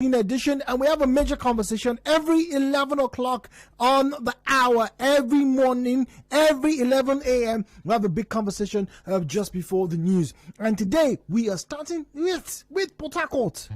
edition, and we have a major conversation every 11 o'clock on the hour, every morning, every 11 a.m. We have a big conversation just before the news. And today we are starting with Port Harcourt.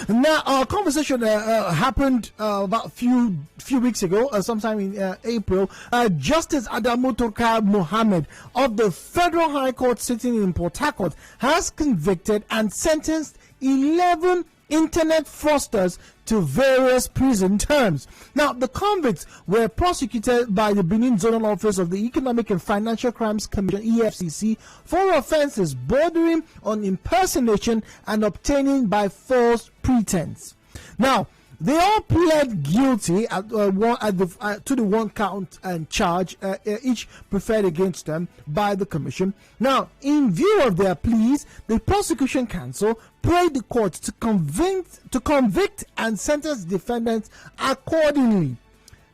Now, our conversation happened about a few weeks ago, sometime in April. Justice Adamu Turka Mohammed of the Federal High Court sitting in Port Harcourt has convicted and sentenced 11 internet fraudsters to various prison terms. Now, the convicts were prosecuted by the Benin Zonal Office of the Economic and Financial Crimes Commission, EFCC, for offenses bordering on impersonation and obtaining by false pretense. Now, they all pled guilty to the one count and charge, each preferred against them by the commission. Now, in view of their pleas, the prosecution counsel prayed the court to convict and sentence defendants accordingly.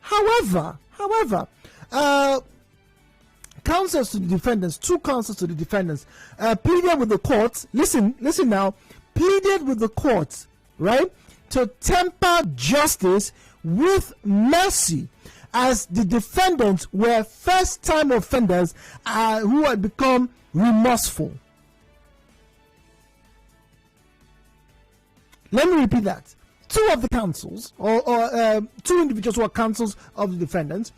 However, counsels to the defendants, two counsels to the defendants, pleaded with the courts. Listen now, pleaded with the courts, right, to temper justice with mercy, as the defendants were first-time offenders who had become remorseful. Let me repeat that. Two of the counsels, or two individuals who are counsels of the defendants,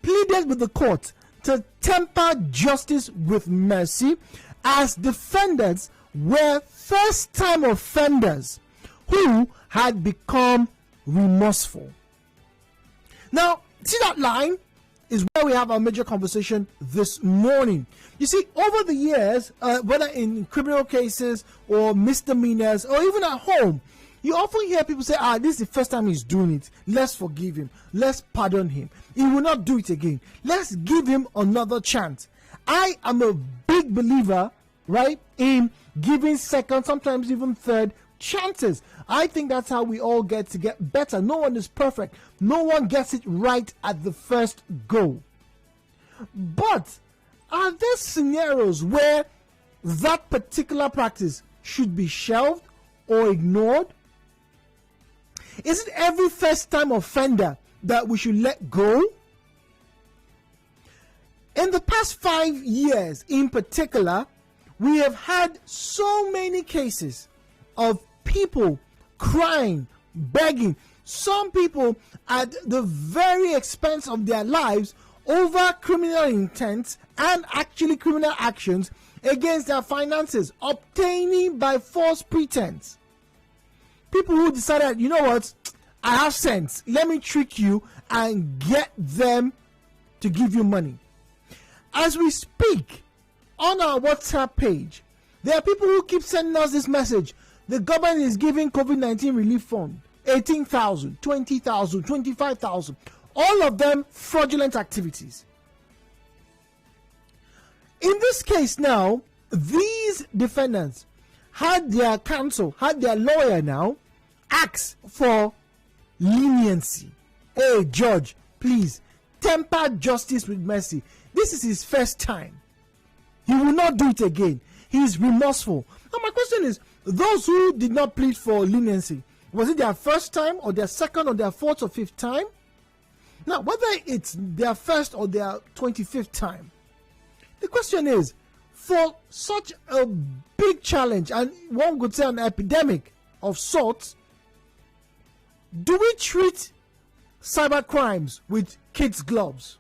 pleaded with the court to temper justice with mercy, as defendants were first-time offenders who had become remorseful. Now, see that line is where we have our major conversation this morning. You see, over the years, whether in criminal cases or misdemeanors or even at home, you often hear people say, this is the first time he's doing it. Let's forgive him. Let's pardon him. He will not do it again. Let's give him another chance. I am a big believer, right, in giving second, sometimes even third chances. I think that's how we all get better. No one is perfect. No one gets it right at the first go. But are there scenarios where that particular practice should be shelved or ignored? Is it every first-time offender that we should let go? In the past 5 years in particular, we have had so many cases of people crying, begging, some people at the very expense of their lives over criminal intent and actually criminal actions against their finances, obtaining by false pretense. People who decided, you know what, I have sense, let me trick you and get them to give you money. As we speak, on our WhatsApp page, there are people who keep sending us this message. The government is giving COVID-19 relief fund 18,000, 20,000, 25,000. All of them fraudulent activities. In this case now, these defendants had their counsel, had their lawyer now ask for leniency. Hey, judge, please temper justice with mercy. This is his first time. He will not do it again. He is remorseful. Now my question is, those who did not plead for leniency, was it their first time or their second or their fourth or fifth time? Now, whether it's their first or their 25th time, the question is, for such a big challenge, and one could say an epidemic of sorts, do we treat cyber crimes with kids' gloves?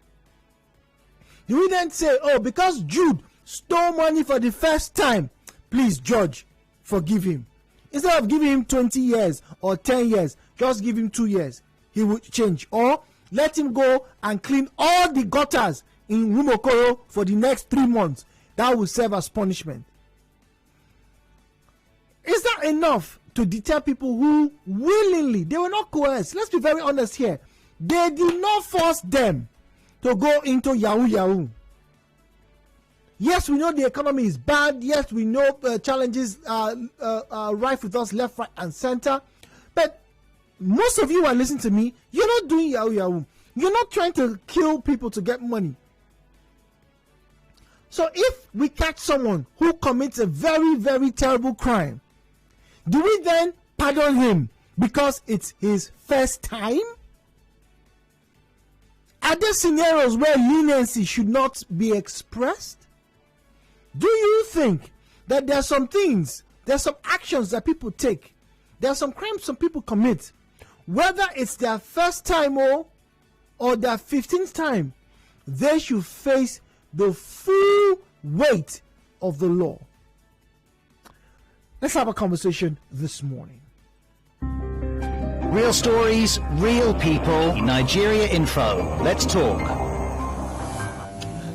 Do we then say, because Jude stole money for the first time, please, judge, forgive him? Instead of giving him 20 years or 10 years, just give him 2 years. He would change. Or let him go and clean all the gutters in Rumokoro for the next 3 months. That will serve as punishment. Is that enough to deter people who willingly, they were not coerced? Let's be very honest here. They did not force them to go into Yahoo. Yes, we know the economy is bad. Yes, we know challenges are rife with us left, right, and center. But most of you are listening to me. You're not doing yahoo yahoo. You're not trying to kill people to get money. So if we catch someone who commits a very, very terrible crime, do we then pardon him because it's his first time? Are there scenarios where leniency should not be expressed? Do you think that there are some things, there are some actions that people take, there are some crimes some people commit, whether it's their first time or their 15th time, they should face the full weight of the law? Let's have a conversation this morning. Real stories, real people. Nigeria Info. Let's talk.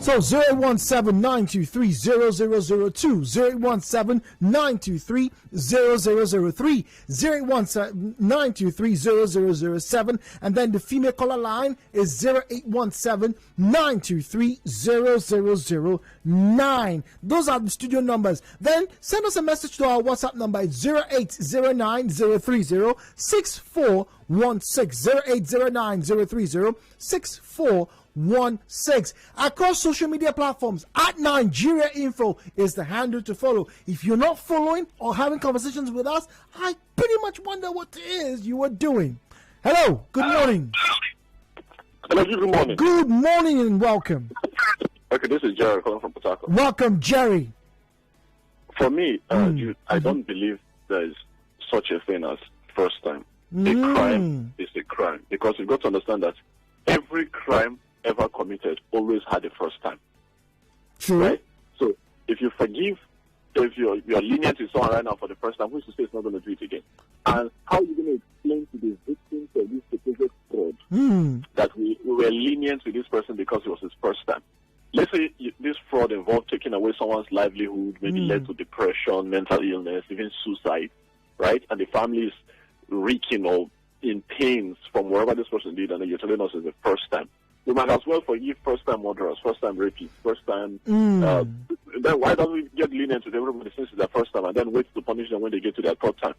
So 017-923-0002, 017-923-0003, 017-923-0007, and then the female caller line is 0817-923-0009. Those are the studio numbers. Then send us a message to our WhatsApp number. It's 0809-030-6416, 0809-030-6416. Across social media platforms at Nigeria Info is the handle to follow. If you're not following or having conversations with us, I pretty much wonder what it is you are doing. Hello, good morning. Hello, good morning. Good morning and welcome. Okay, this is Jerry calling from Port Harcourt. Welcome, Jerry. For me, I don't believe there's such a thing as first time. A crime is a crime, because you've got to understand that every crime ever committed always had a first time. True. Right? So if you forgive, if you're lenient to someone right now for the first time, who's to say it's not going to do it again? And how are you going to explain to the victims of this supposed fraud that we were lenient to this person because it was his first time? Let's say this fraud involved taking away someone's livelihood, maybe led to depression, mental illness, even suicide, right? And the family is reeking or in pains from wherever this person did, and then you're telling us it's the first time. We might as well forgive first-time murderers, first-time rapists, first-time... then why don't we get lenient to everybody since it's their first time and then wait to punish them when they get to their third time?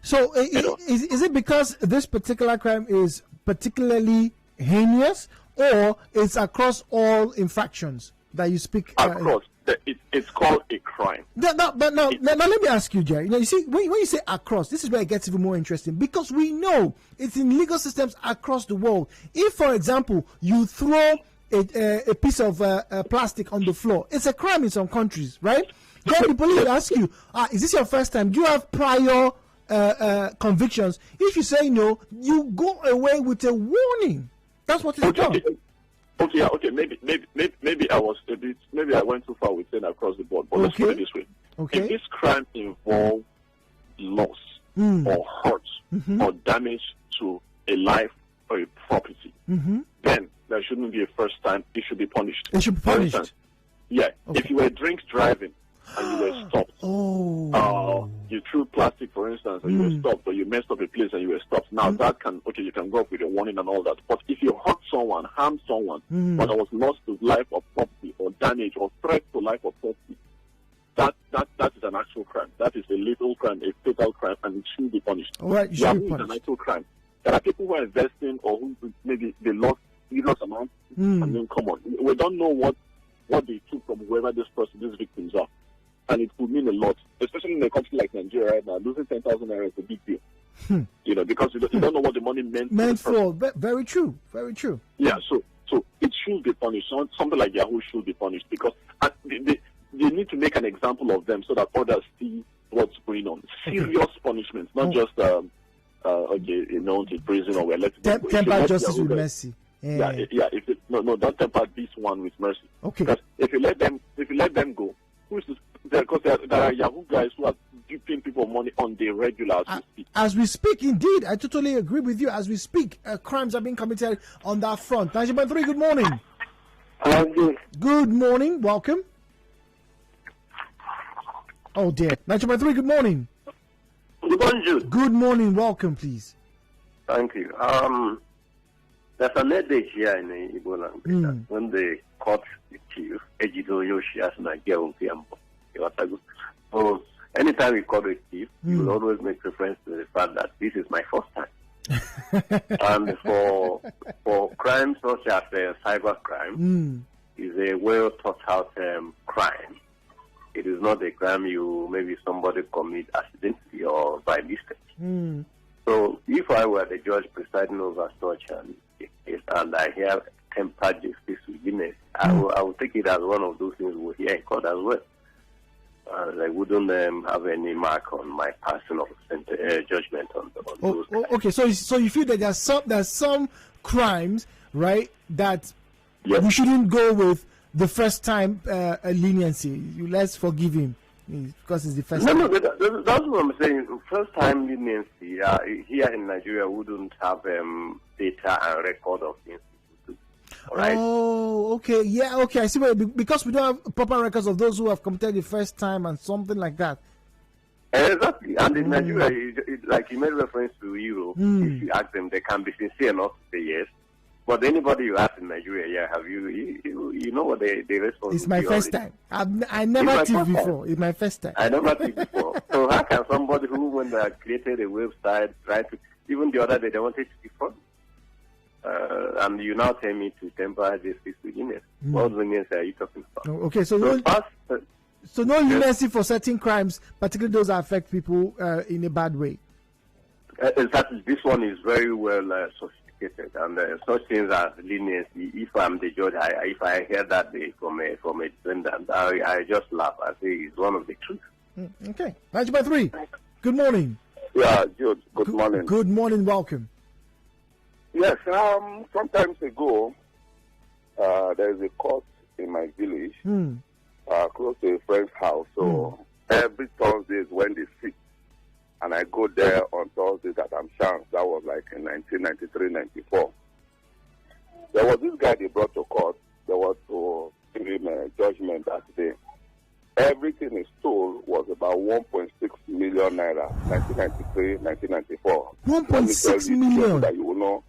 So is it because this particular crime is particularly heinous, or it's across all infractions that you speak? Across. It's called a crime. Now let me ask you, Jerry. Now, you see, when you say across, this is where it gets even more interesting, because we know it's in legal systems across the world. If, for example, you throw a piece of plastic on the floor, it's a crime in some countries, right? Then the police will ask you, is this your first time? Do you have prior convictions? If you say no, you go away with a warning. That's what it's done. Okay. Maybe I was a bit. Maybe I went too far with saying across the board. But let's put it this way: if this crime involves loss or hurt or damage to a life or a property, then there shouldn't be a first time. It should be punished. It should be punished. Okay. If you were drink driving and you were stopped, you threw plastic, for instance, and you were stopped, or you messed up a place and you were stopped. Now that you can go up with a warning and all that. But if you hurt someone, harm someone, but there was loss to life or property, or damage or threat to life or property, that is an actual crime. That is a lethal crime, a fatal crime, and it should be punished. All right, it's an actual crime. There are people who are investing, or who maybe they lost huge amounts, and then come on, we don't know what they took from whoever these victims are. And it could mean a lot, especially in a country like Nigeria right now. Losing 10,000 naira is a big deal, because you don't know what the money meant for. Very true, very true. Yeah, so it should be punished. Something like Yahoo should be punished, because they need to make an example of them so that others see what's going on. Serious punishments, not just to prison, or we're let temper justice with mercy. Yeah. Don't temper this one with mercy. Okay. Because if you let them go, because there are Yahoo guys who are duping people money on the regular as we speak. As we speak, indeed, I totally agree with you. As we speak, crimes are being committed on that front. 90.3, good morning. Good morning, welcome. Oh dear. 90.3, good morning. Good morning, Jude. Good morning, welcome, please. Thank you. There's an adage here in the Igbo language that when they caught the thief, Ejido Yoshi as Nigeria. So anytime you call a thief, you will always make reference to the fact that this is my first time. And for crimes such as cyber crime, is a well thought out crime. It is not a crime maybe somebody commit accidentally or by mistake. So if I were the judge presiding over such an case and I hear tempered justice within it, I will take it as one of those things we'll hear in court as well. I wouldn't have any mark on my personal judgment on those. Okay, so you feel that there's some crimes, right, that we shouldn't go with the first time leniency. Let's forgive him because it's the first time. No, that's what I'm saying. First time leniency here in Nigeria wouldn't have data and record of the institute. All right? Oh, okay. Yeah, okay. I see. Because we don't have proper records of those who have committed the first time and something like that. Exactly. And in Nigeria, like you made reference to Europe, if you ask them, they can be sincere enough to say yes. But anybody you ask in Nigeria, have you know what they respond? It's my first time. I never thief before. It's my first time. I never thief before. So how can somebody who, when they created a website, try to, even the other day they wanted to be fun, and you now tell me to temper justice within it. What leniency are you talking about? Okay, so no leniency for certain crimes, particularly those that affect people in a bad way. Exactly. This one is very well sophisticated, and such things as leniency. If I'm the judge, if I hear that from a defendant, I just laugh. I say it's one of the truth. Okay, 90.3. Good morning. Yeah, George. Good morning. Good morning. Welcome. Yes. Sometimes ago, there is a court in my village, close to a friend's house. So every Thursday is when they sit. And I go there on Thursdays at Amshans. That was like in 1993-94. There was this guy they brought to court. They was to give him a judgment that day. Everything he stole was about 1.6 million naira, 1993, 1994. 1.6 million? That you will know.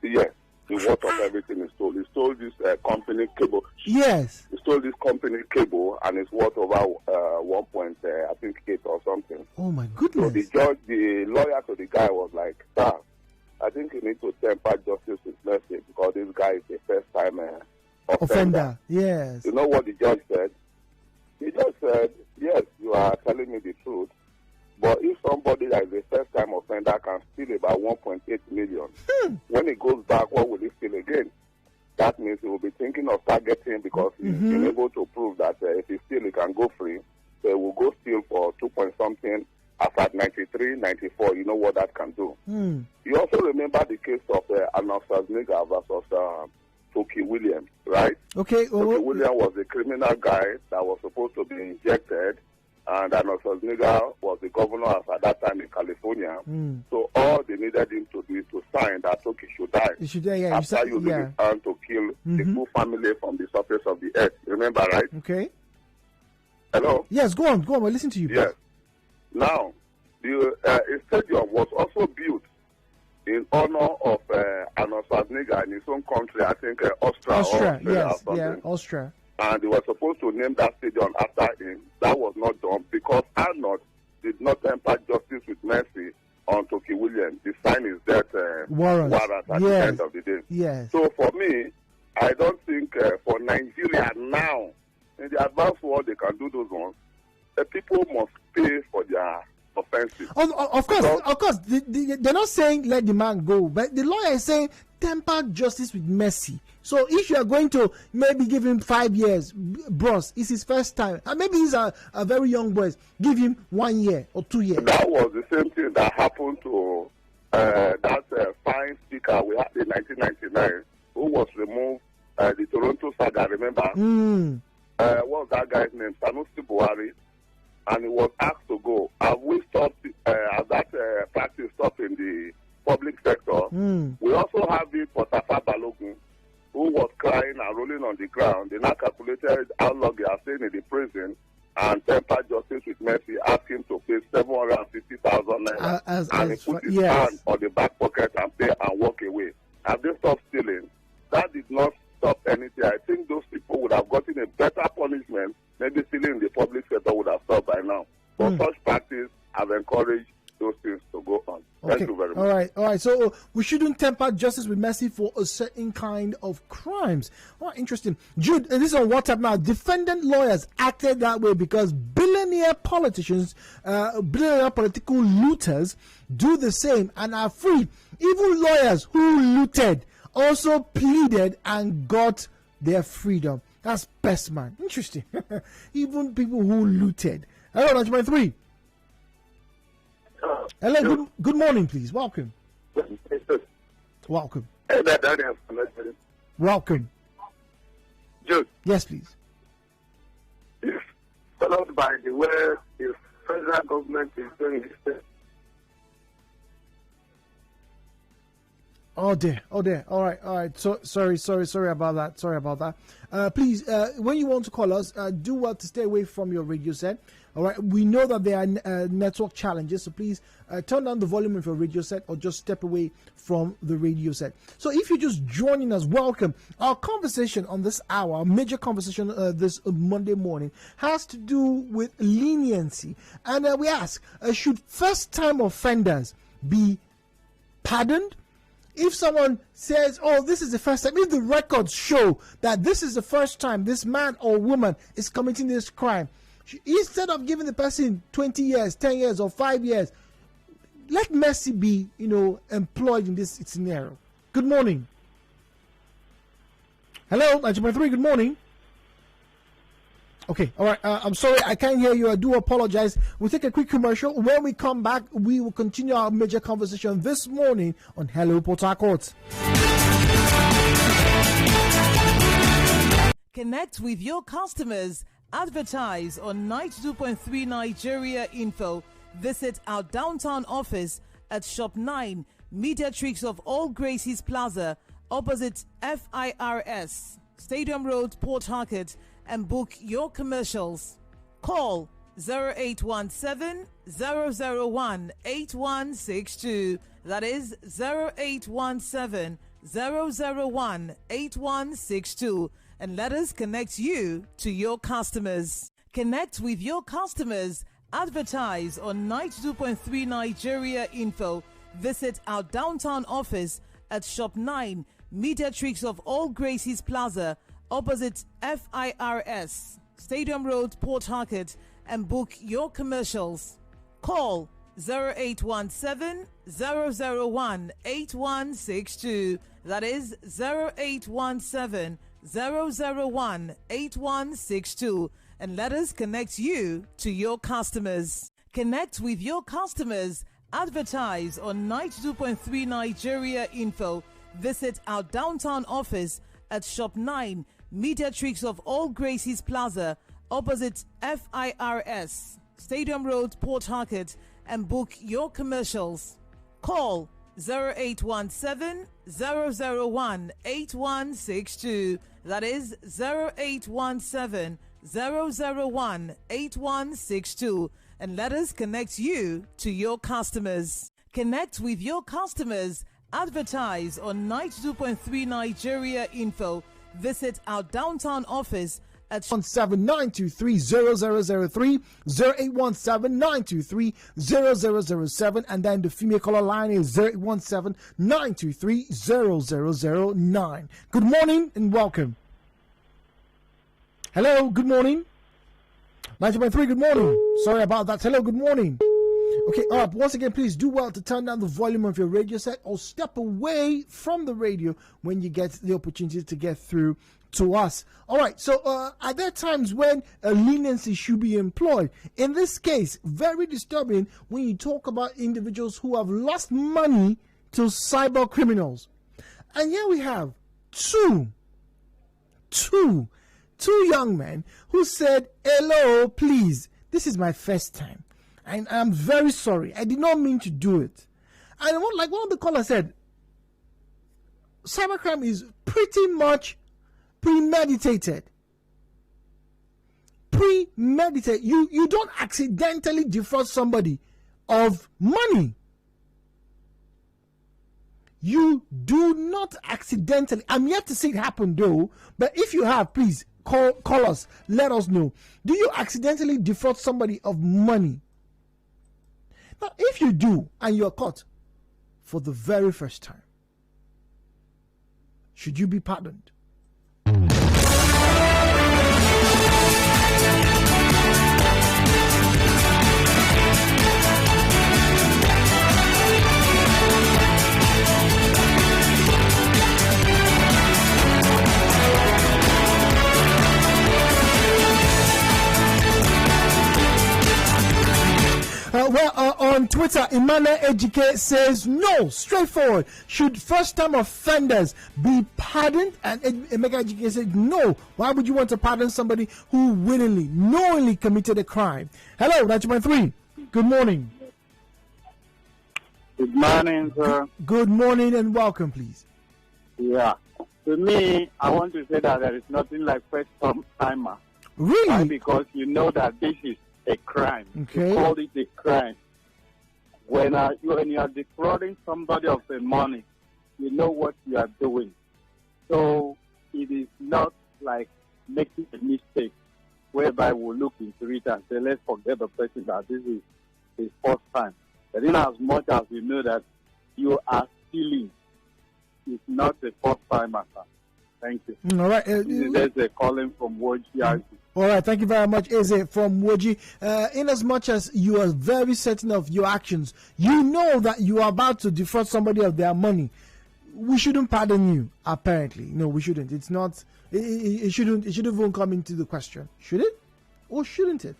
Yes, the worth of everything he stole. He stole this company cable. Yes. He stole this company cable and it's worth over 1.8 or something. Oh my goodness. So the lawyer to the guy was like, sir, I think you need to temper justice with mercy because this guy is a first time offender. Yes. You know what the judge said? He just said, yes, you are telling me the truth. But if somebody that is a first-time offender can steal about 1.8 million, when he goes back, what will he steal again? That means he will be thinking of targeting because he's been able to prove that if he steals, he can go free. So he will go steal for 2-point-something. As at 93, 94, you know what that can do. You also remember the case of Arnold Schwarzenegger versus Toki Williams, right? Okay. Toki Williams was a criminal guy that was supposed to be injected. And Arnold Schwarzenegger was the governor at that time in California. So all they needed him to do is to sign that Toki should die. He should die, yeah. After using his hand to kill the full family from the surface of the earth. Remember, right? Okay. Hello? Yes, go on. We'll listen to you. Yes. Now, a stadium was also built in honor of Arnold Schwarzenegger in his own country, I think Austria. Yes, Austria. And they were supposed to name that stadium after him. That was not done because Arnold did not temper justice with mercy on Toki Williams. The sign is death warrant at the end of the day. Yes. So for me, I don't think for Nigeria now, in the advanced world, they can do those ones. The people must pay for their offenses. Of course. They're not saying let the man go, but the lawyer is saying temper justice with mercy. So if you are going to maybe give him 5 years, bros, it's his first time, and maybe he's a very young boy, give him 1 year or 2 years. That was the same thing that happened to that fine speaker we had in 1999, who was removed, the Toronto Saga, remember? What was that guy's name? Sanusi Buhari. And he was asked to go. Have we stopped, has that practice stopped in the public sector? We also have the Potafa Balogun, who was crying and rolling on the ground. They now calculated how long he has stayed in the prison and tempered justice with mercy, asked him to pay 750,000 naira. And he put his hand on the back pocket and pay and walk away. have they stopped stealing? That did not stop anything. I think those people would have gotten a better punishment. Maybe stealing in the public sector would have stopped by now. But such practice have encouraged those things to go on. Thank you very much. All right. So we shouldn't temper justice with mercy for a certain kind of crimes. Interesting. Jude, this is on WhatsApp now. Defendant lawyers acted that way because billionaire politicians, billionaire political looters do the same and are free. Even lawyers who looted also pleaded and got their freedom. That's best man. Interesting. Even people who looted. Hello, 9.3. Hello, good morning, please. Welcome. Welcome. Welcome. Jude. Yes, please. If followed by the way the federal government is doing this. Oh dear. All right. So sorry about that. Please, when you want to call us, do well to stay away from your radio set. All right. We know that there are network challenges, so please turn down the volume of your radio set or just step away from the radio set. So if you're just joining us, welcome. Our conversation on this hour, our major conversation this Monday morning, has to do with leniency, and we ask: should first-time offenders be pardoned? If someone says, oh, this is the first time, if the records show that this is the first time this man or woman is committing this crime, instead of giving the person 20 years, 10 years, or 5 years, let mercy be, employed in this scenario. Good morning. Hello, 9.3, good morning. Okay, all right. I'm sorry, I can't hear you. I do apologize. We'll take a quick commercial. When we come back, we will continue our major conversation this morning on Hello Port Harcourt. Connect with your customers. Advertise on 92.3 Nigeria Info. Visit our downtown office at Shop 9, Mediatrix of All Gracies Plaza, opposite FIRS, Stadium Road, Port Harcourt, and book your commercials. Call 0817-001-8162. That is 0817-001-8162. And let us connect you to your customers. Connect with your customers. Advertise on 92.3 Nigeria Info. Visit our downtown office at Shop 9, Mediatrix of All Gracies Plaza, opposite FIRS, Stadium Road, Port Harcourt, and book your commercials. Call 0817-001-8162. That is 0817-001-8162. And let us connect you to your customers. Connect with your customers. Advertise on 92.3 Nigeria Info. Visit our downtown office at Shop 9, Mediatrix of All Gracies Plaza, opposite FIRS, Stadium Road, Port Harcourt, and book your commercials. Call 0817-001-8162. That is 0817-001-8162. And let us connect you to your customers. Connect with your customers. Advertise on 92.3 Nigeria Info. Visit our downtown office at 08179230003, 08179230007, and then the female caller line is 08179230009. Good morning and welcome. Hello, good morning. 90.3, good morning. Sorry about that. Hello, good morning. Okay, all right. Once again, please do well to turn down the volume of your radio set or step away from the radio when you get the opportunity to get through to us. All right, so are there times when leniency should be employed? In this case, very disturbing when you talk about individuals who have lost money to cyber criminals. And here we have two young men who said, hello, please, this is my first time. And I'm very sorry. I did not mean to do it. And like one of the callers said, cybercrime is pretty much premeditated. You don't accidentally defraud somebody of money. you do not accidentally, I'm yet to see it happen though, but if you have, please call us, let us know. Do you accidentally defraud somebody of money? Now, if you do and you're caught for the very first time, should you be pardoned? On Twitter, Emmanuel Ejike says no, straightforward. Should first-time offenders be pardoned? And Emeka Ejike said no. Why would you want to pardon somebody who knowingly committed a crime? Hello, 90.3. Good morning. Good morning, sir. Good morning and welcome, please. Yeah. To me, I want to say that there is nothing like first-timer. Really? Why? Because you know that this is a crime. Okay. You call it a crime. When you are defrauding somebody of the money, you know what you are doing. So it is not like making a mistake whereby we'll look into it and say, let's forget the person that this is his first time. But in as much as we know that you are stealing, it's not the first time, sir. Thank you. All right. There's a calling from Woji. All right, thank you very much, Eze from Woji. In as much as you are very certain of your actions, you know that you are about to defraud somebody of their money. We shouldn't pardon you, apparently. No, we shouldn't. It's not, it shouldn't even come into the question. Should it? Or shouldn't it?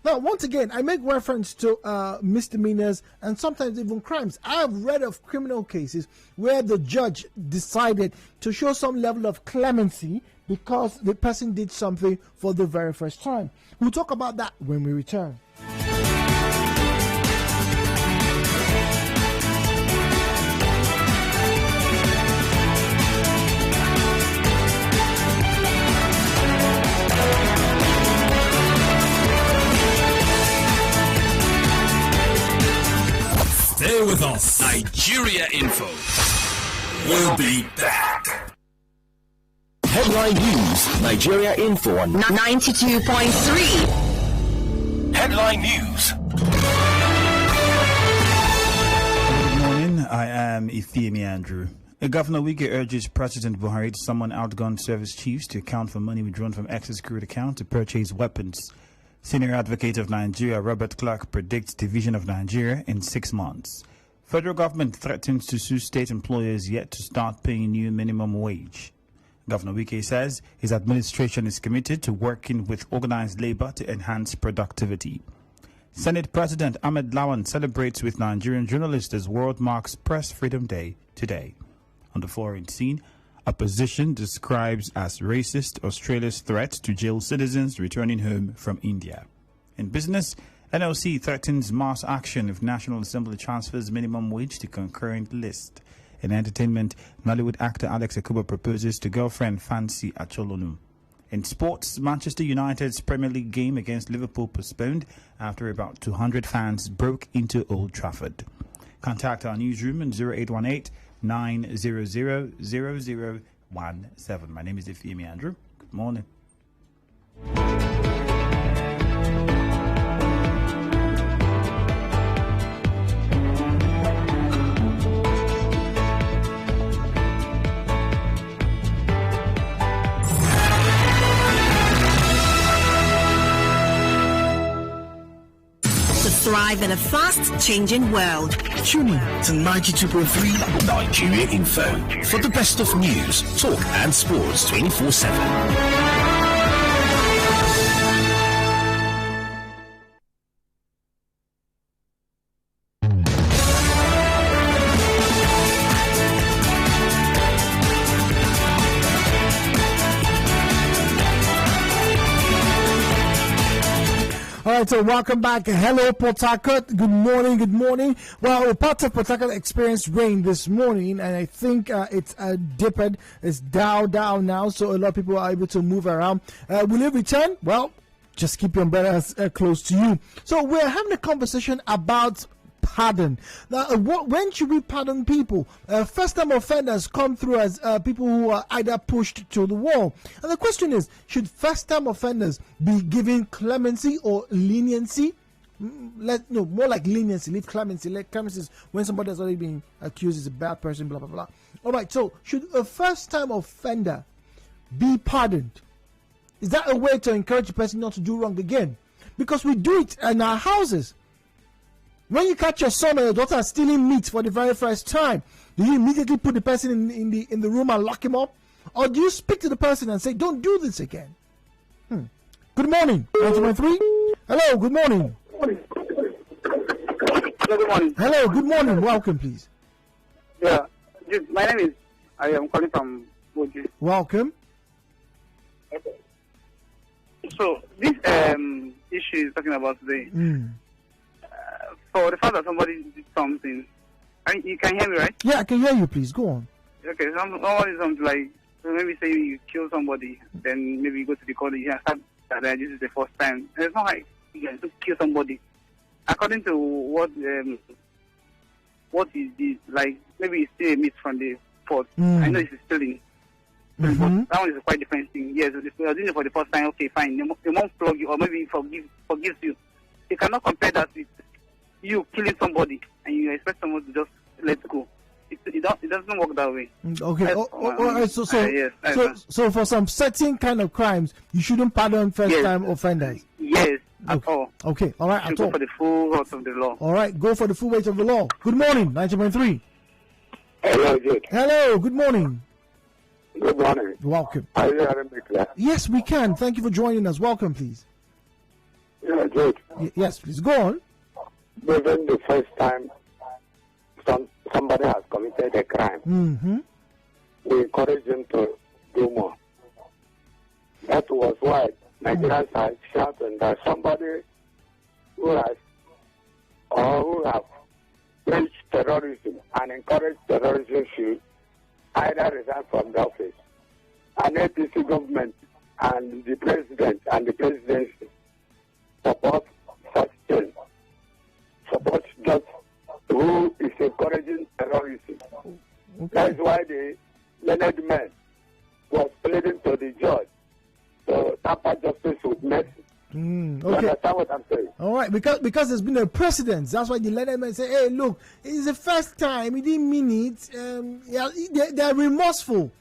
Now, once again, I make reference to misdemeanors and sometimes even crimes. I have read of criminal cases where the judge decided to show some level of clemency because the person did something for the very first time. We'll talk about that when we return. Stay with us. Nigeria Info. We'll be back. Headline News, Nigeria Info on 92.3. Headline News. Good morning, I am Ifeemi Andrew. Governor Wike urges President Buhari to summon outgone service chiefs to account for money withdrawn from excess crude account to purchase weapons. Senior Advocate of Nigeria Robert Clark predicts division of Nigeria in 6 months. Federal government threatens to sue state employers yet to start paying new minimum wage. Governor Wike says his administration is committed to working with organized labor to enhance productivity. Senate President Ahmed Lawan celebrates with Nigerian journalists as world marks Press Freedom Day today. On the foreign scene, opposition describes as racist Australia's threat to jail citizens returning home from India. In business, NLC threatens mass action if National Assembly transfers minimum wage to concurrent list. In entertainment, Nollywood actor Alex Akubo proposes to girlfriend Fancy Acholonu. In sports, Manchester United's Premier League game against Liverpool postponed after about 200 fans broke into Old Trafford. Contact our newsroom on 0818 900 0017. My name is Ifeemi Andrew. Good morning. Thrive in a fast-changing world. Tune in to 92.3 Nigeria Info for the best of news, talk and sports 24/7. All right, so welcome back. Hello, Port Harcourt. Good morning, good morning. Well, part of Port Harcourt experienced rain this morning, and I think it's dipped. It's down now, so a lot of people are able to move around. Will it return? Well, just keep your umbrellas close to you. So we're having a conversation about pardon. Now, when should we pardon people? First-time offenders come through as people who are either pushed to the wall. And the question is, should first-time offenders be given clemency or leniency? More like leniency. Leave clemency. Like clemency is when somebody has already been accused is a bad person, blah, blah, blah. All right, so should a first-time offender be pardoned? Is that a way to encourage the person not to do wrong again? Because we do it in our houses. When you catch your son or your daughter stealing meat for the very first time, do you immediately put the person in the room and lock him up? Or do you speak to the person and say, don't do this again? Good morning. 9.3. Hello, good morning. Hello, good morning. Hello, good morning. Welcome, please. Yeah, my name is, I am calling from Boji. Welcome. Okay. So, this issue is talking about today. For the fact that somebody did something, you can hear me, right? Yeah, I can hear you, please. Go on. Okay, somebody something like, maybe say you kill somebody, then maybe you go to the court and you start that this is the first time. And it's not like you can just kill somebody. According to what he did, like maybe he steal a meat from the pot. I know he's stealing. But that one is a quite different thing. Yes, if you're doing it for the first time, okay, fine. They won't flog you or maybe forgives you. You cannot compare that with you killing somebody and you expect someone to just let go. It doesn't work that way. Okay. So for some certain kind of crimes, you shouldn't pardon first-time offenders. Yes, at all. Okay. All right. Go for the full weight of the law. All right. Go for the full weight of the law. Good morning. 90.3. Hello, Jake. Hello. Good morning. Good morning. Welcome. Are you hearing me clear? Yes, we can. Thank you for joining us. Welcome, please. Yeah, Jake. Yes, please. Go on. Within the first time somebody has committed a crime, we encourage them to do more. That was why Nigerians are shouting that somebody who has preached terrorism and encouraged terrorism should either resign from the office. An APC government and the president and the presidency support such things. Support just who is encouraging terrorism. Okay. That's why the learned man was pleading to the judge to tamper justice with mercy. Okay. You understand what I'm saying? All right, because there's been a precedent. That's why the learned man say, "Hey, look, it's the first time. He didn't mean it. They're remorseful.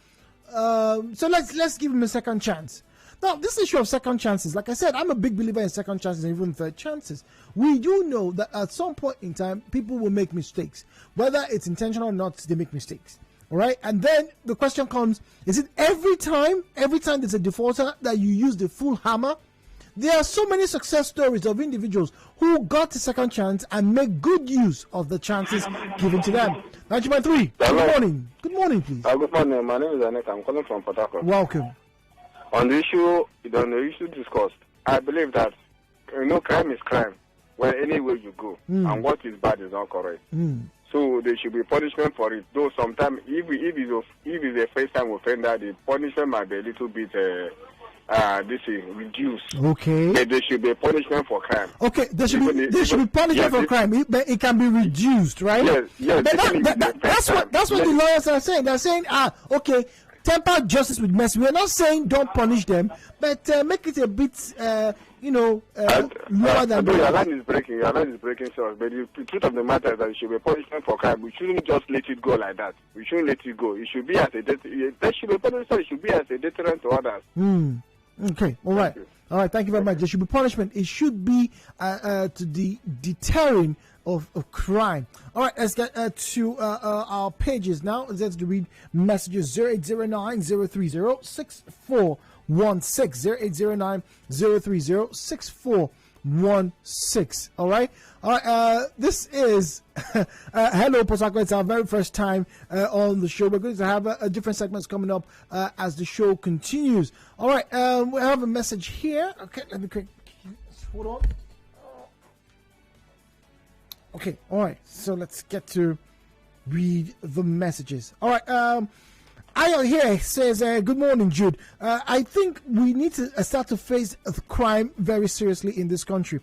So let's give him a second chance." Now, this issue of second chances, like I said, I'm a big believer in second chances and even third chances. We do know that at some point in time, people will make mistakes. Whether it's intentional or not, they make mistakes. All right? And then the question comes, is it every time there's a defaulter that you use the full hammer? There are so many success stories of individuals who got a second chance and make good use of the chances given to them. 9.3. Good morning. Good morning, please. Good morning. My name is Anek. I'm calling from Port Harcourt. Welcome. On the issue discussed, I believe that crime is crime where any way you go, and what is bad is not correct. So there should be punishment for it. Though sometimes, if it's a first-time offender, the punishment might be a little bit reduced. Okay. But there should be a punishment for crime. Okay, there should be punishment for crime, but it can be reduced, right? Yes. That's what the lawyers are saying. They're saying, okay, temper justice with mercy. We're not saying don't punish them, but make it a bit, lower than that. Your line is breaking, sir. But the truth of the matter is that it should be punishment for crime. We shouldn't just let it go like that. We shouldn't let it go. It should be as a deterrent to others. Okay, all right. All right, thank you very much. There should be punishment. It should be to the deterring of crime. All right, let's get to our pages now. Let's read messages. 0809-030-6416. 0809-030-6416. All right. This is hello, Port Harcourt. It's our very first time on the show. We're going to have a different segments coming up as the show continues. All right. We have a message here. Okay, let me hold on. Okay. All right. So let's get to read the messages. All right. Ayo here says, good morning, Jude. I think we need to start to face crime very seriously in this country.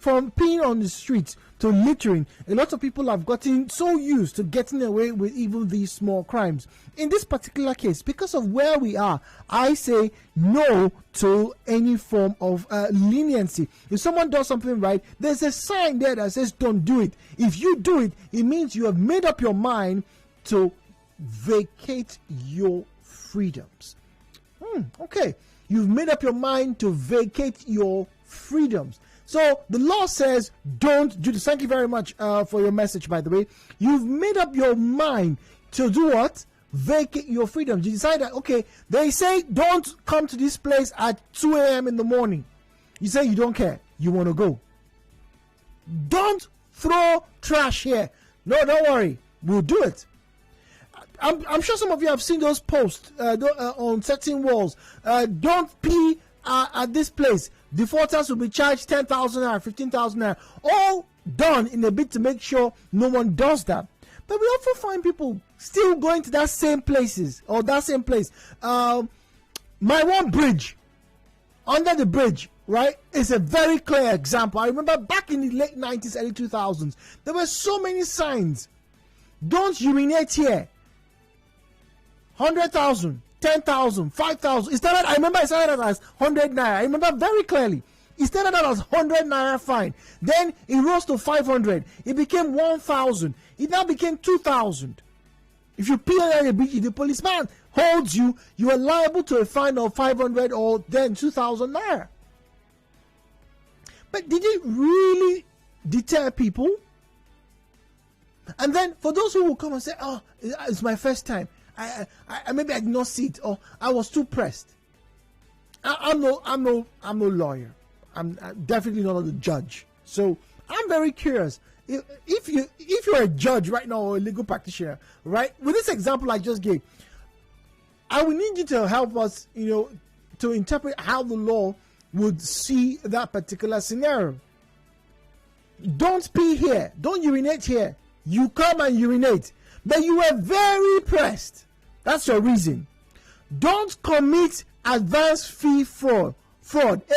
From peeing on the streets to littering, a lot of people have gotten so used to getting away with even these small crimes. In this particular case, because of where we are, I say no to any form of leniency. If someone does something right, there's a sign there that says don't do it. If you do it, it means you have made up your mind to vacate your freedoms. Okay, you've made up your mind to vacate your freedoms. So the law says don't do this. Thank you very much for your message, by the way. You've made up your mind to do what? Vacate your freedoms. You decide that, okay, they say don't come to this place at 2 a.m. in the morning. You say you don't care. You want to go. Don't throw trash here. No, don't worry. We'll do it. I'm sure some of you have seen those posts on certain walls. Don't pee at this place. Defaulters will be charged 10,000 naira, 15,000 naira. All done in a bid to make sure no one does that. But we often find people still going to that same places or that same place. My one bridge, under the bridge, right, is a very clear example. I remember back in the late 90s, early 2000s, there were so many signs. Don't urinate here. 100,000, 10,000, 5,000. I remember I started as 100 naira. I remember very clearly. It started out as 100 naira fine. Then it rose to 500. It became 1,000. It now became 2,000. If you pee on a beach, if the policeman holds you, you are liable to a fine of 500 or then 2,000 naira. But did it really deter people? And then for those who will come and say, "Oh, it's my first time. I maybe I did not see it, or I was too pressed." I'm no lawyer. I'm definitely not a judge. So I'm very curious. If you're a judge right now or a legal practitioner, right, with this example I just gave, I will need you to help us, to interpret how the law would see that particular scenario. Don't pee here. Don't urinate here. You come and urinate, but you were very pressed. That's your reason. Don't commit advance fee fraud,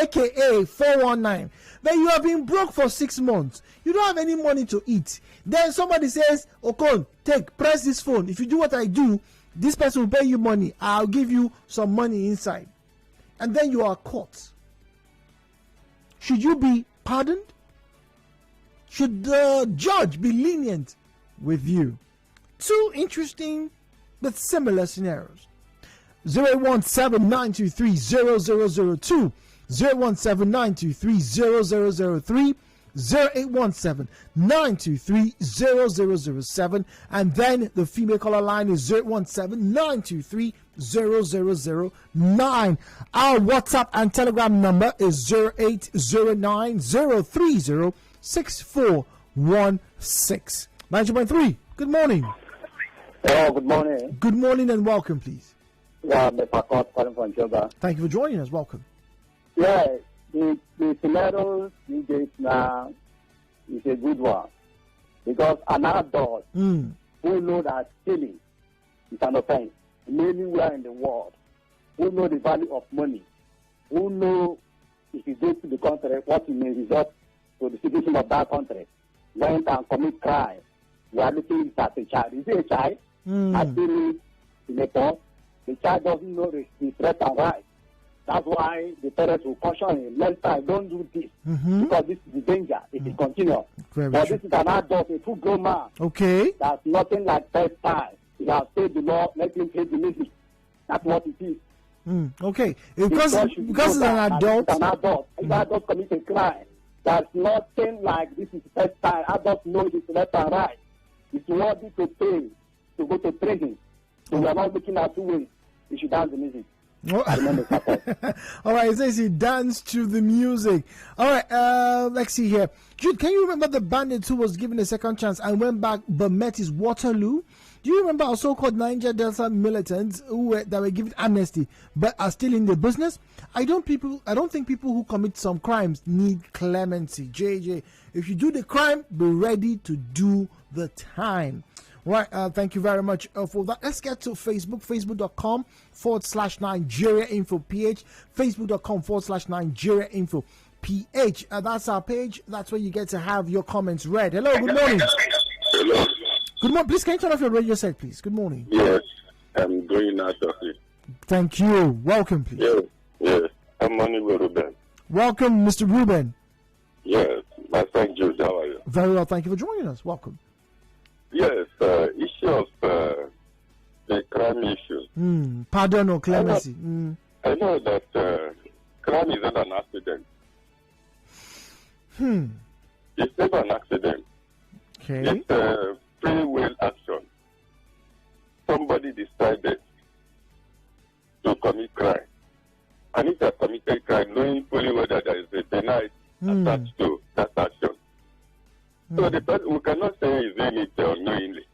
aka 419. But you have been broke for 6 months. You don't have any money to eat. Then somebody says, "Okon, press this phone. If you do what I do, this person will pay you money. I'll give you some money inside." And then you are caught. Should you be pardoned? Should the judge be lenient with you? Two interesting but similar scenarios. 017-923-0002, 017-923-0003, 0817-923-0007, and then the female caller line is 017-923-0009. Our WhatsApp and Telegram number is 0809-030-6416. 90.3. Good morning. Oh, good morning. Good morning and welcome, please. Yeah, Mr. Scott calling from Joga. Thank you for joining us. Welcome. Yeah, the scenario you gave now is a good one. Because an adult who knows that stealing is an offense anywhere in the world, who know the value of money, who know if you go to the country, what it may result to the citizen of that country, went and commit crime. We are looking at a child. Is it a child? Stealing in a port. The child doesn't know the threat and right. That's why the parents will caution him. Next time, don't do this. Because this is the danger if it continues. But this is an adult, a full-grown man. Okay. That's nothing like first time. He has paid the law, let him pay the music. That's what it is. Okay. Because it's an adult. It's an adult. If adult commits a crime, that's nothing like this is the first time. Adults know this left and right. It's worthy to pay to go to prison. So we are not looking at two ways. You should dance the music. All right, it says he danced to the music. All right, let's see here. Jude, can you remember the bandit who was given a second chance and went back but met his Waterloo? Do you remember our so-called Niger Delta militants that were given amnesty but are still in the business? I don't think people who commit some crimes need clemency. JJ, if you do the crime, be ready to do the time. Right, thank you very much for that. Let's get to Facebook, facebook.com/Nigeria Info PH, facebook.com/Nigeria Info PH. That's our page. That's where you get to have your comments read. Hello, good morning. Hello. Good morning. Please, can you turn off your radio set, please? Good morning. Yes, I'm going out of it. Thank you. Welcome, please. Yes. I'm Manuel Ruben. Welcome, Mr. Ruben. Yes, my friend George, how are you? Very well, thank you for joining us. Welcome. Yes, issue of the crime issue. Pardon or clemency. I know that crime is not an accident. It's never an accident. Okay. It's a free will action. Somebody decided to commit crime. And if they have committed crime, knowing fully whether there is a penalty attached to that action. So the person, we cannot say he's doing it unknowingly.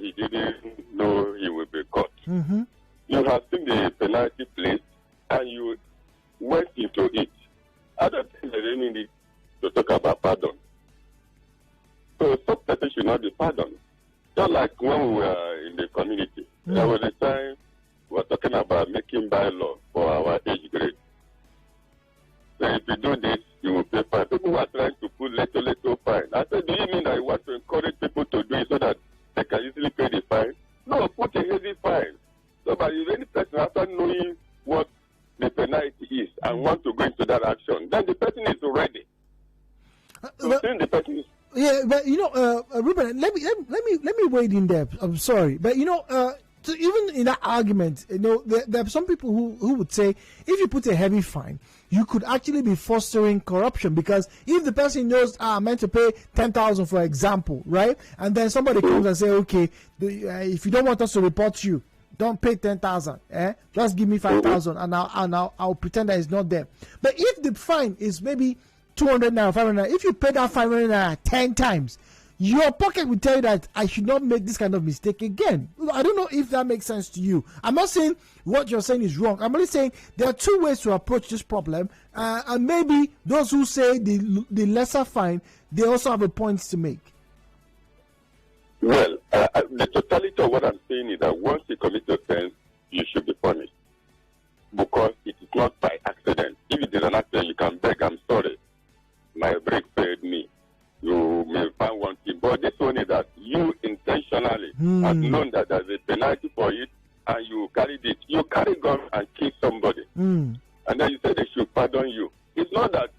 He didn't know he would be caught. You have seen the penalty placed and you went into it. I don't think there's any need to talk about pardon. So such person should not be pardoned. Just like when we were in the community, there was a time we were talking about making bylaw for our age grade. So if you do this, you will pay fine. People were trying to put little fine. I said, do you mean that you want to encourage people to do it so that they can easily pay the fine? No, put a heavy fine. So, but if any person, after knowing what the penalty is and want to go into that action, then the person is ready. So then the person is. Yeah, but Ruben, let me wade in there. I'm sorry, but so even in that argument, there are some people who would say if you put a heavy fine, you could actually be fostering corruption, because if the person knows I'm meant to pay 10,000 for example, right, and then somebody comes and say, okay, if you don't want us to report you, don't pay 10,000, just give me 5,000, and I'll pretend that it's not there. But if the fine is maybe 200 naira, 500 naira, if you pay that 500 naira 10 times, your pocket will tell you that I should not make this kind of mistake again. I don't know if that makes sense to you. I'm not saying what you're saying is wrong. I'm only saying there are two ways to approach this problem, and maybe those who say the lesser fine, they also have a point to make. Well, the totality of what I'm saying is that once you commit offense, you should be punished, because it is not by accident. If it is an accident, you can beg, I'm sorry, my brake failed me. You may find one thing, but this one is that you intentionally have known that there's a penalty for it, and you carried it. You carry gun and kill somebody, and then you say they should pardon you. It's not that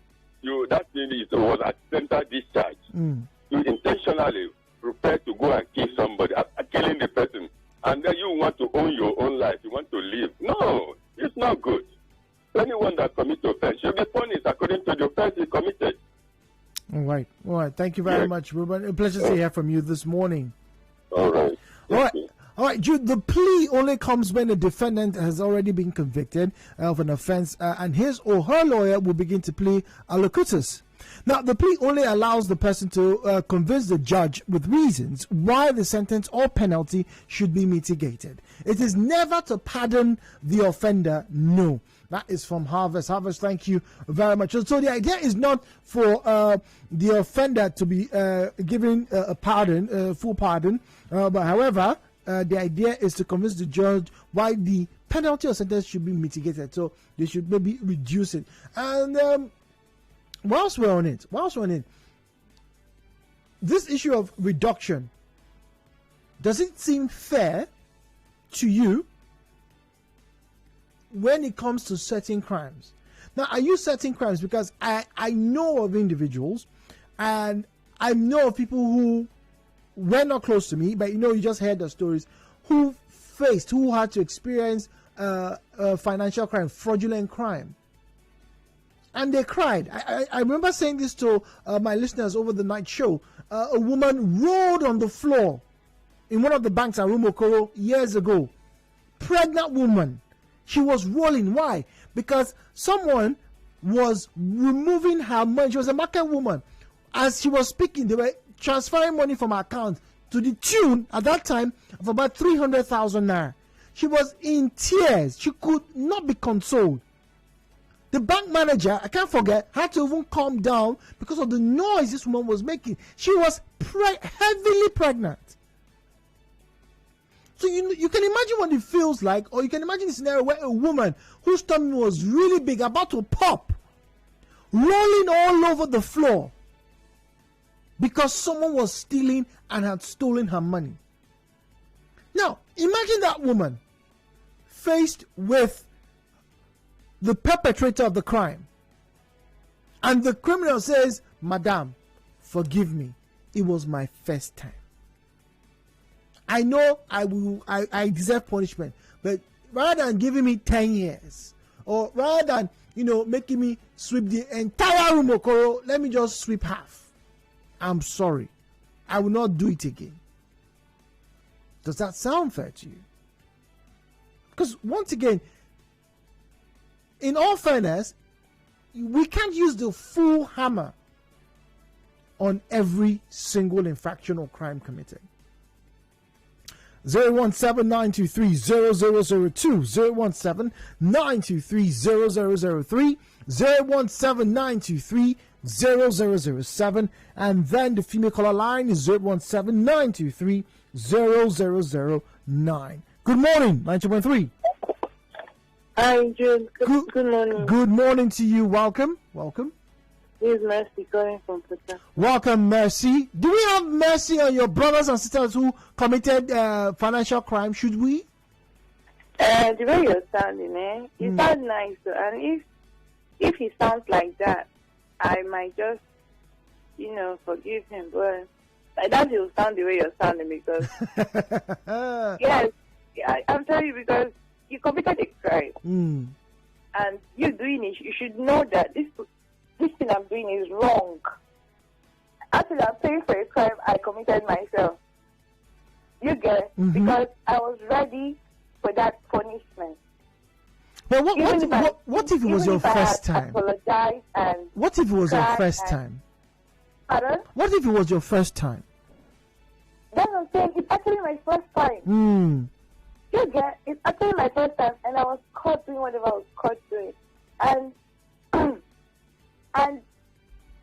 that thing was accidental discharge. You intentionally prepare to go and kill somebody, killing the person, and then you want to own your own life. You want to live. No, it's not good. Anyone that commits offense should be punished according to the offense he committed. All right. Thank you very much, Ruben. A pleasure to hear from you this morning. All right. All right, Jude, the plea only comes when the defendant has already been convicted of an offense, and his or her lawyer will begin to plead allocutus. Now, the plea only allows the person to convince the judge with reasons why the sentence or penalty should be mitigated. It is never to pardon the offender, no. That is from Harvest. Harvest, thank you very much. So the idea is not for the offender to be given a pardon, full pardon, but however, the idea is to convince the judge why the penalty or sentence should be mitigated. So they should maybe reduce it. And whilst we're on it, this issue of reduction, does it seem fair to you when it comes to certain crimes? Now, I use certain crimes because I know of individuals, and I know of people who were not close to me, but you just heard the stories, who had to experience financial crime, fraudulent crime. And they cried. I remember saying this to my listeners over the night show. A woman rolled on the floor in one of the banks at Rumokoro years ago. Pregnant woman. She was rolling. Why? Because someone was removing her money. She was a market woman. As she was speaking, they were transferring money from her account to the tune, at that time, of about 300,000 naira. She was in tears. She could not be consoled. The bank manager, I can't forget, had to even calm down because of the noise this woman was making. She was heavily pregnant. So you can imagine what it feels like, or you can imagine a scenario where a woman whose tummy was really big, about to pop, rolling all over the floor because someone was stealing and had stolen her money. Now, imagine that woman faced with the perpetrator of the crime, and the criminal says, "Madam, forgive me. It was my first time. I know I deserve punishment, but rather than giving me 10 years, or rather than, making me sweep the entire room, Okoro, let me just sweep half. I'm sorry. I will not do it again." Does that sound fair to you? Because once again, in all fairness, we can't use the full hammer on every single infraction or crime committed. 017-923-0002, 017-923-0003, 017-923-0007, and then the female caller line is 017-923-0009. Good morning, 92.3. Hi, June. Good morning. Good morning to you. Welcome. This is Mercy calling from Pota. Welcome, Mercy. Do we have mercy on your brothers and sisters who committed financial crime? Should we? The way you're sounding, you sound nice. And if he sounds like that, I might just, forgive him. But I doubt he'll sound the way you're sounding because, yes, I'm telling you, because you committed a crime. And you doing it, you should know that this thing I'm doing is wrong. Actually, I'm paying for a crime I committed myself. You get it? Because I was ready for that punishment. But what if it was your first time? Apologize and what if it was your first time? Pardon? What if it was your first time? That's what I'm saying. It's actually my first time. You get it? It's actually my first time, and I was caught doing whatever I was caught doing. And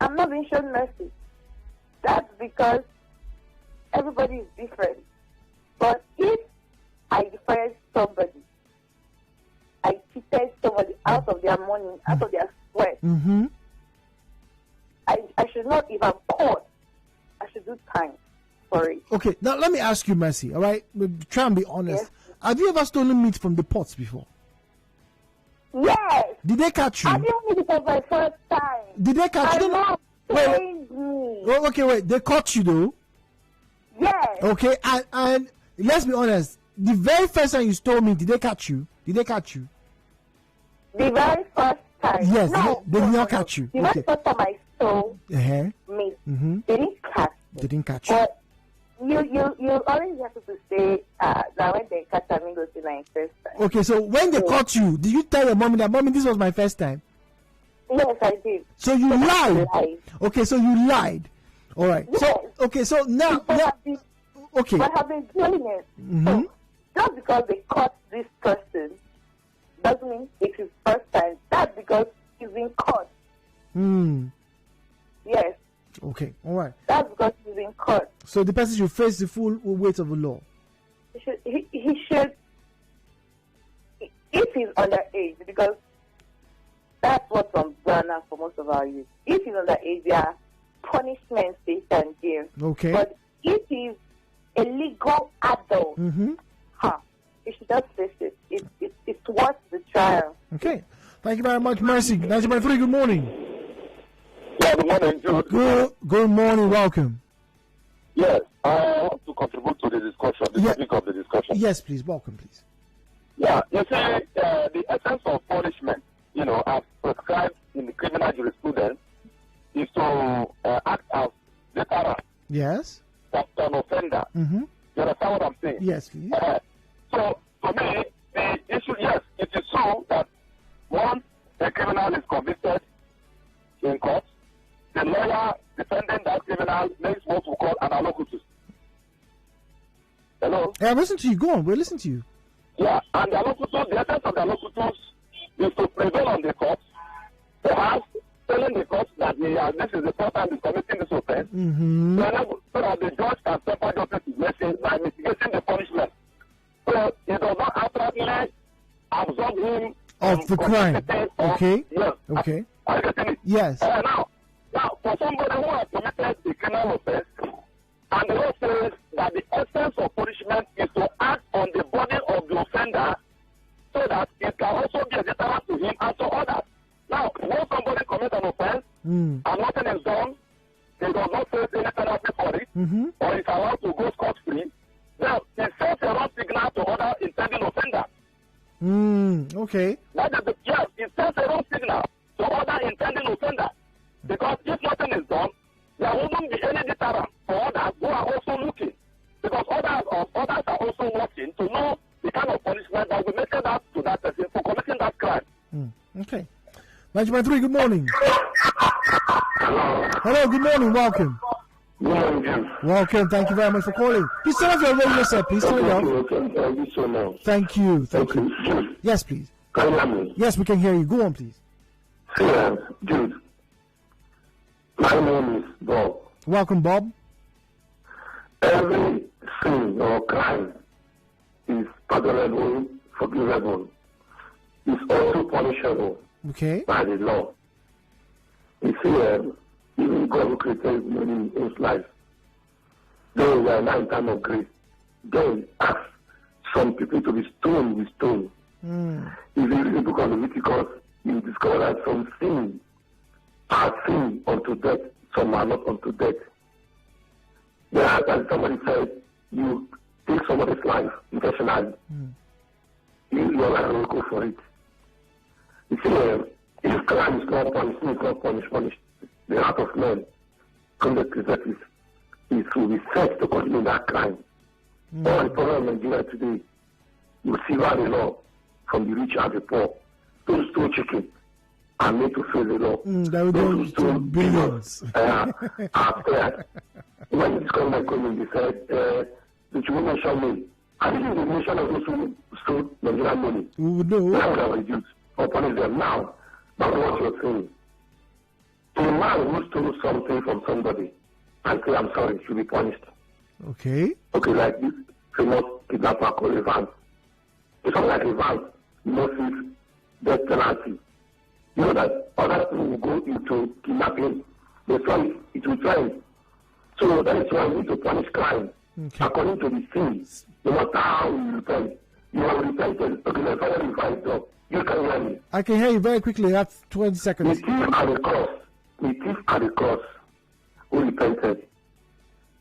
I'm not being shown mercy. That's because everybody is different. But if I defrauded somebody, I cheated somebody out of their money, out of their sweat, I should not, if I'm caught, I should do time for it. Okay, now let me ask you, Mercy, all right? Try and be honest. Yes. Have you ever stolen meat from the pots before? Yes. Did they catch you? I didn't mean it was my first time. Did they catch you? Wait. Wait. They caught you though? Yes. Okay, and let's be honest. The very first time you stole meat, did they catch you? The very first time? Yes, no, they did not catch you. The very first time I stole meat, they didn't catch me. They didn't catch you. But you always have to say that when they catch me, go to my first time. Okay, so when they caught you, did you tell your mommy that, "Mommy, this was my first time"? Yes, I did. So you lied. Okay, so you lied. All right. Yes. So okay, so now okay. But I've been doing it. So just because they caught this person doesn't mean it's his first time. That's because he's been caught. Yes. Okay, all right. That's because he's been caught. So the person should face the full weight of the law. He should, if he's underage, because that's what's on Ghana for most of our youth. If he's underage, there are punishments they can give. Okay. But if he's a legal adult, he should just face it. It's worth the trial. Okay. Thank you very much, Mercy. 90.3, good morning. Yeah, good morning, Jude. Good morning, welcome. Yes, I want to contribute to the discussion, the topic of the discussion. Yes, please, welcome, please. Yeah, you see, the essence of punishment, as prescribed in the criminal jurisprudence, is to act as deterrent. Yes. That's an offender. You understand what I'm saying? Yes, please. So, for me, the issue, yes, it is true that once a criminal is convicted in court, the lawyer defending that criminal makes what we call an allocutus. Hello? Hey, I'm listening to you. Go on, we're listening to you. Yeah, and the allocutus, the essence of the allocutus is to prevail on the court, perhaps telling the court that this is the first time he's committing this offense, so that the judge can temper justice with mercy by mitigating the punishment. inform him of the crime. Okay. Yes. Okay. Are you getting it? Yes. Now, for somebody who has committed a criminal offense, and the law says that the essence of punishment is to act on the body of the offender so that it can also be a deterrent to him and to others. Now, when somebody commits an offense and nothing is done, they does not face any penalty for it, or is allowed to go scot-free, then it sends a wrong signal to other intending offenders. Okay. That is yes, it sends a wrong signal to other intending offenders. Because if nothing is done, there won't be any deterrent for others who are also looking. Because others are also watching to know the kind of punishment that will make out to that person for committing that crime. Okay. 9.3, good morning. Hello, good morning, welcome. Welcome, thank you very much for calling. Please turn off your radio set, please turn it off. Thank you. Yes, please. Can you hear me? Yes, we can hear you. Go on, please. Dude. My name is Bob. Welcome, Bob. Every sin or crime is pardonable, forgivable. It's also punishable by the law. You see, even God created man in his life. Though we are now in time of grace, God asked some people to be stoned with stone. If you read the book of Leviticus, you discover that some sin are sin unto death, some are not unto death. Whereas, as somebody said, you take somebody's life intentionally, your life will go for it. You see, if crime is not punished, sin is not punished. The heart of man, conduct possesses, is to be set to continue that crime. All the problem in Nigeria today, you see by the law from the rich and the poor. Those stole chicken are made to face the law. Those who stole billions are spared. When this government came in, they said, the women mention me. I didn't even mention of those who stole Nigerian money. We would know. Now we have reduced or punish them. Now, that's what you're saying. A man who stole something from somebody and say, I'm sorry, should be punished. Okay, like this famous kidnapper called Evans. It's not like Evans, Moses, death penalty. You know that other people will go into kidnapping. They try it will try. So that is why we need to punish crime according to the sins. No matter how you repent, you have repented. Okay, my father revised up. You can hear me. I can hear you very quickly. You have 20 seconds. The thief at the cross. The thief at the cross who repented.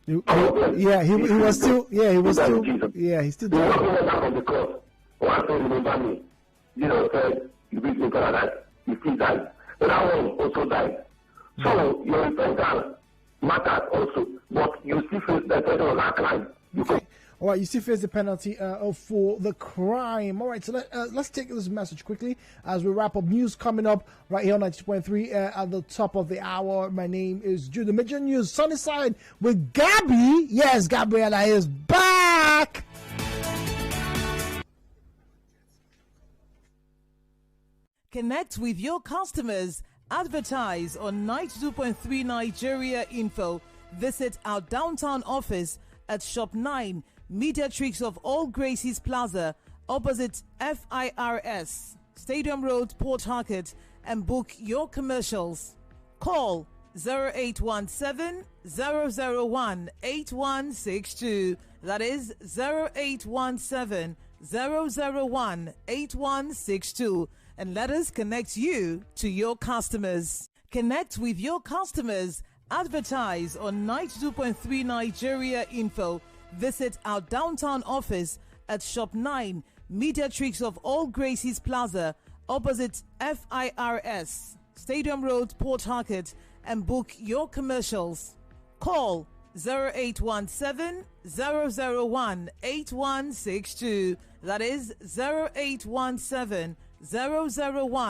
He was still. He's still there. He went down on the cross. One thing, remember me. Jesus said, you beat me paradise. You still died. But that one also died. So your repentance matters also. But you still face the penalty of that crime. All right, you still face the penalty for the crime. All right, so let's take this message quickly as we wrap up. News coming up right here on 92.3 at the top of the hour. My name is Jude. The Major News, Sunny Side with Gabby. Yes, Gabriella is back. Connect with your customers. Advertise on 92.3 Nigeria Info. Visit our downtown office at Shop 9, Mediatrix of All Gracies Plaza, opposite FIRS, Stadium Road, Port Harcourt, and book your commercials. Call 0817-001-8162. That is 0817-001-8162. And let us connect you to your customers. Connect with your customers. Advertise on 92.3 Nigeria Info. Visit our downtown office at Shop 9, Mediatrix of All Gracies Plaza, opposite FIRS, Stadium Road, Port Harcourt, and book your commercials. Call 0817-001-8162. That is 0817-001